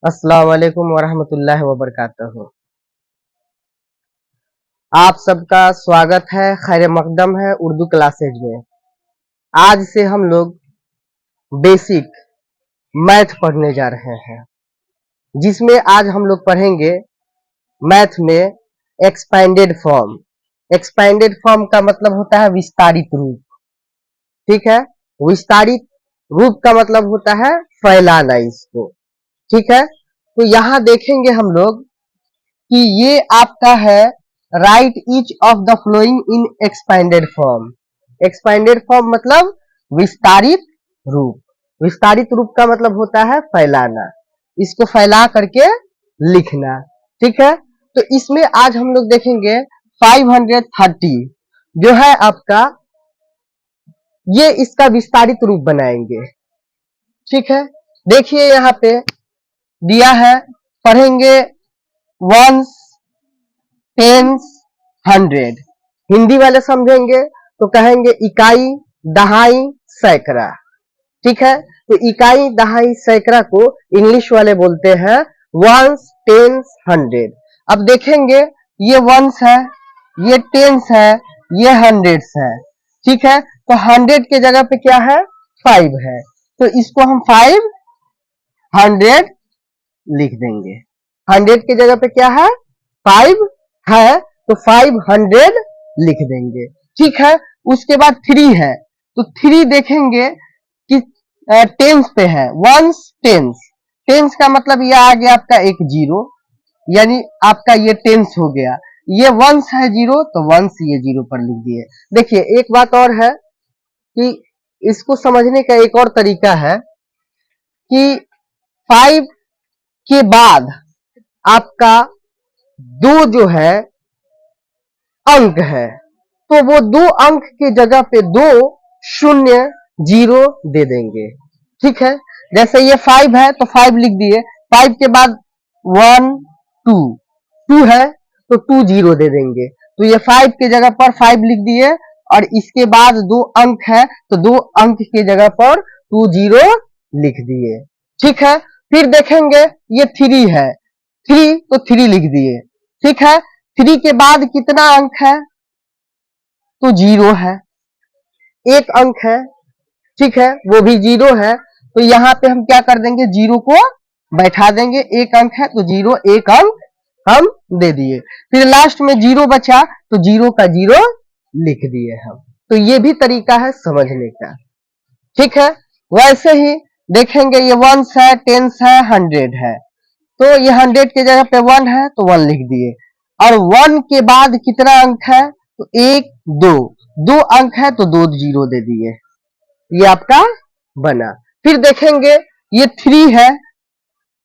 अस्सलाम वालेकुम वरहमतुल्लाहि वबरकातुहू। आप सबका स्वागत है, खैर मकदम है उर्दू क्लासेज में। आज से हम लोग बेसिक मैथ पढ़ने जा रहे हैं, जिसमें आज हम लोग पढ़ेंगे मैथ में एक्सपेंडेड फॉर्म। एक्सपेंडेड फॉर्म का मतलब होता है विस्तारित रूप, ठीक है। विस्तारित रूप का मतलब होता है फैलाना इसको, ठीक है। तो यहाँ देखेंगे हम लोग कि ये आपका है write each of the following in expanded form. Expanded form मतलब विस्तारित रूप। विस्तारित रूप का मतलब होता है फैलाना, इसको फैला करके लिखना, ठीक है। तो इसमें आज हम लोग देखेंगे 530 जो है आपका, ये इसका विस्तारित रूप बनाएंगे, ठीक है। देखिए यहाँ पे दिया है, पढ़ेंगे वंस, टेंस, हंड्रेड। हिंदी वाले समझेंगे तो कहेंगे इकाई, दहाई, सैकड़ा, ठीक है। तो इकाई, दहाई, सैकड़ा को इंग्लिश वाले बोलते हैं वंस, टेंस, हंड्रेड। अब देखेंगे ये वंस है, ये टेंस है, ये हंड्रेड्स है, ठीक है। तो हंड्रेड के जगह पे क्या है, 5 है, तो इसको हम 500 लिख देंगे। 100 की जगह पे क्या है, 5 है, तो 500 लिख देंगे, ठीक है। उसके बाद 3 है, तो 3 देखेंगे कि टेंस पे है, वंस टेंस। टेंस का मतलब ये आ गया आपका एक जीरो, यानी आपका ये टेंस हो गया। ये वंस है जीरो, तो वंस ये जीरो पर लिख दिए। देखिए एक बात और है कि इसको समझने का एक और तरीका है कि 5 के बाद आपका 2 जो है अंक है, तो वो 2 अंक के जगह पे 2 शून्य जीरो दे देंगे, ठीक है। जैसे ये 5 है तो 5 लिख दिए, 5 के बाद 1 2, 2 है तो 2 जीरो दे देंगे, तो ये 5 के जगह पर 5 लिख दिए, और इसके बाद 2 अंक है तो 2 अंक के जगह पर 2 जीरो लिख दिए, ठीक है। फिर देखेंगे ये 3 है, 3 तो 3 लिख दिए, ठीक है। 3 के बाद कितना अंक है, तो जीरो है, एक अंक है, ठीक है, वो भी जीरो है। तो यहाँ पे हम क्या कर देंगे, जीरो को बैठा देंगे, एक अंक है तो जीरो, एक अंक हम दे दिए। फिर लास्ट में जीरो बचा तो जीरो का जीरो लिख दिए हम। तो ये भी तरीका है समझने का, ठीक है। वैसे ही देखेंगे ये वंस है, टेंस है, हंड्रेड है, तो ये 100 की जगह पे 1 है तो 1 लिख दिए, और 1 के बाद कितना अंक है, तो 1 2, 2 अंक है तो 2 जीरो दे दिए, ये आपका बना। फिर देखेंगे ये 3 है,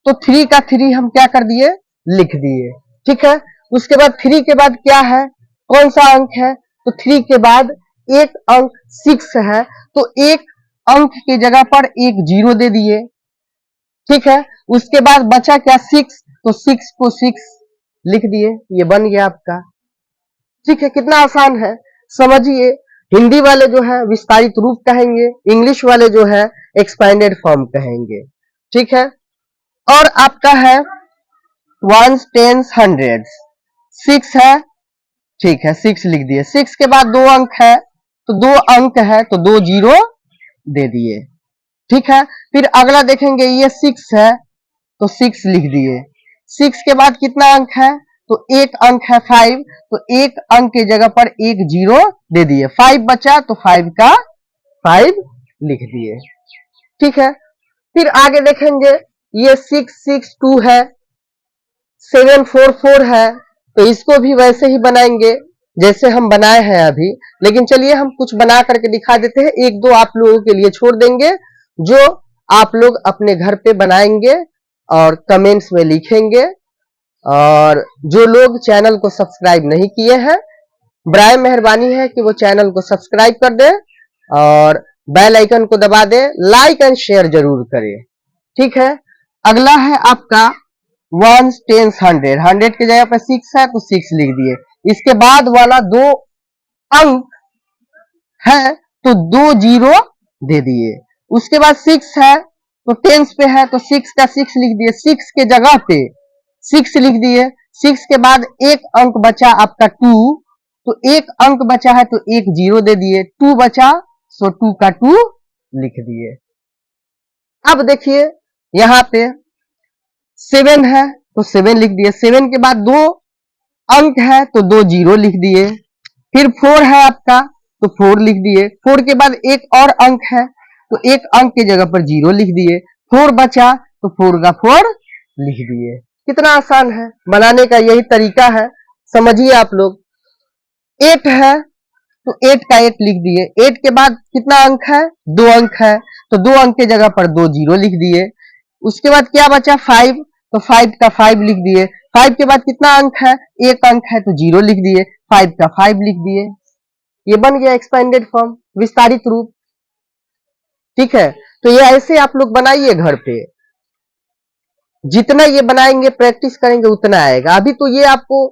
तो 3 का 3 हम क्या कर दिए, लिख दिए, ठीक है। उसके बाद 3 के बाद क्या है, कौन सा अंक है, तो 3 के बाद एक अंक 6 है, तो एक अंक की जगह पर एक जीरो दे दिए, ठीक है। उसके बाद बचा क्या, 6, तो 6 को 6 लिख दिए, ये बन गया आपका, ठीक है। कितना आसान है, समझिए। हिंदी वाले जो है विस्तारित रूप कहेंगे, इंग्लिश वाले जो है एक्सपेंडेड फॉर्म कहेंगे, ठीक है। और आपका है वंस, टेंस, हंड्रेड्स। 6 है, ठीक है, 6 लिख दिए। 6 के बाद 2 अंक है, तो 2 अंक है तो 2 जीरो दे दिए, ठीक है। फिर अगला देखेंगे ये 6 है, तो 6 लिख दिए। 6 के बाद कितना अंक है, तो एक अंक है 5, तो एक अंक की जगह पर एक जीरो दे दिए, 5 बचा तो 5 का 5 लिख दिए, ठीक है। फिर आगे देखेंगे ये 662 है, 744 है, तो इसको भी वैसे ही बनाएंगे जैसे हम बनाए हैं अभी, लेकिन चलिए हम कुछ बना करके दिखा देते हैं, एक दो आप लोगों के लिए छोड़ देंगे जो आप लोग अपने घर पे बनाएंगे और कमेंट्स में लिखेंगे। और जो लोग चैनल को सब्सक्राइब नहीं किए हैं, बराए मेहरबानी है कि वो चैनल को सब्सक्राइब कर दें और बेल आइकन को दबा दें, लाइक एंड शेयर जरूर करें, ठीक है। अगला है आपका वंस, टेंस, हंड्रेड। 100 की जगह पे 6 है तो 6 लिख दिए, इसके बाद वाला 2 अंक है तो 2 जीरो दे दिए। उसके बाद 6 है तो टेंस पे है तो 6 का 6 लिख दिए, 6 के जगह पे 6 लिख दिए। 6 के बाद एक अंक बचा आपका 2, तो एक अंक बचा है तो एक 0 दे दिए, 2 बचा सो 2 का 2 लिख दिए। अब देखिए यहाँ पे 7 है तो 7 लिख दिए, 7 के बाद 2 अंक है तो 2 0 लिख दिए। फिर 4 है आपका तो 4 लिख दिए, 4 के बाद एक और अंक है तो एक अंक की जगह पर 0 लिख दिए, 4 बचा तो 4 का 4 लिख दिए। कितना आसान है, बनाने का यही तरीका है, समझिए आप लोग। 8 है तो 8 का 8 लिख दिए, 8 के बाद कितना अंक है, 2 अंक है तो 2 अंक की जगह पर 2 0 लिख दिए। उसके बाद क्या बचा 5, तो 5 का 5 लिख दिए, 5 के बाद कितना अंक है, एक अंक है तो 0 लिख दिए, 5 का 5 लिख दिए। ये बन गया एक्सपेंडेड फॉर्म, विस्तारित रूप। ठीक है, तो ये ऐसे आप लोग बनाइए घर पे, जितना ये बनाएंगे प्रैक्टिस करेंगे उतना आएगा। अभी तो ये आपको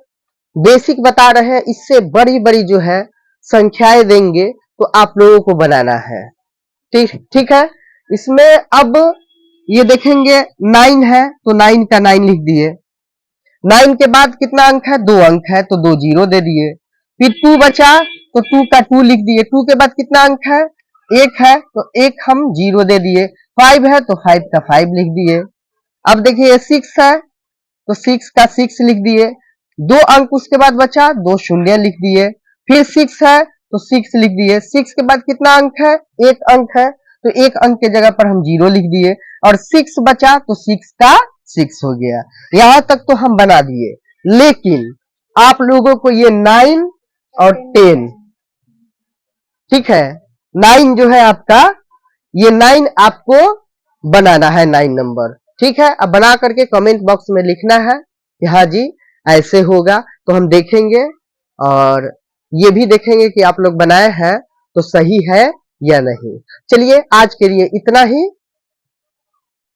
बेसिक बता रहे हैं, इससे बड़ी बड़ी जो है संख्याएं देंगे तो आप लोगों को बनाना है। ठीक है, इसमें अब ये देखेंगे 9 है तो 9 का 9 लिख दिए, 9 के बाद कितना अंक है, 2 अंक है तो 2 0 दे दिए। फिर 2 बचा तो 2 का 2 लिख दिए, 2 के बाद कितना अंक है, 1 है तो 1 हम 0 दे दिए, 5 है तो 5 का 5 लिख दिए। अब देखिए 6 है तो 6 का 6 लिख दिए, 2 अंक उसके बाद बचा, 2 शून्य लिख दिए। फिर 6 है तो 6 लिख दिए, 6 के बाद कितना अंक है, 1 अंक है तो 1 अंक के जगह पर हम 0 लिख दिए, और 6 बचा तो 6 का 6 हो गया। यहां तक तो हम बना दिए, लेकिन आप लोगों को ये 9 और 10, ठीक है, 9 जो है आपका, ये 9 आपको बनाना है, 9 नंबर। ठीक है, अब बना करके कमेंट बॉक्स में लिखना है कि हाँ जी ऐसे होगा, तो हम देखेंगे और ये भी देखेंगे कि आप लोग बनाए हैं तो सही है या नहीं। चलिए आज के लिए इतना ही।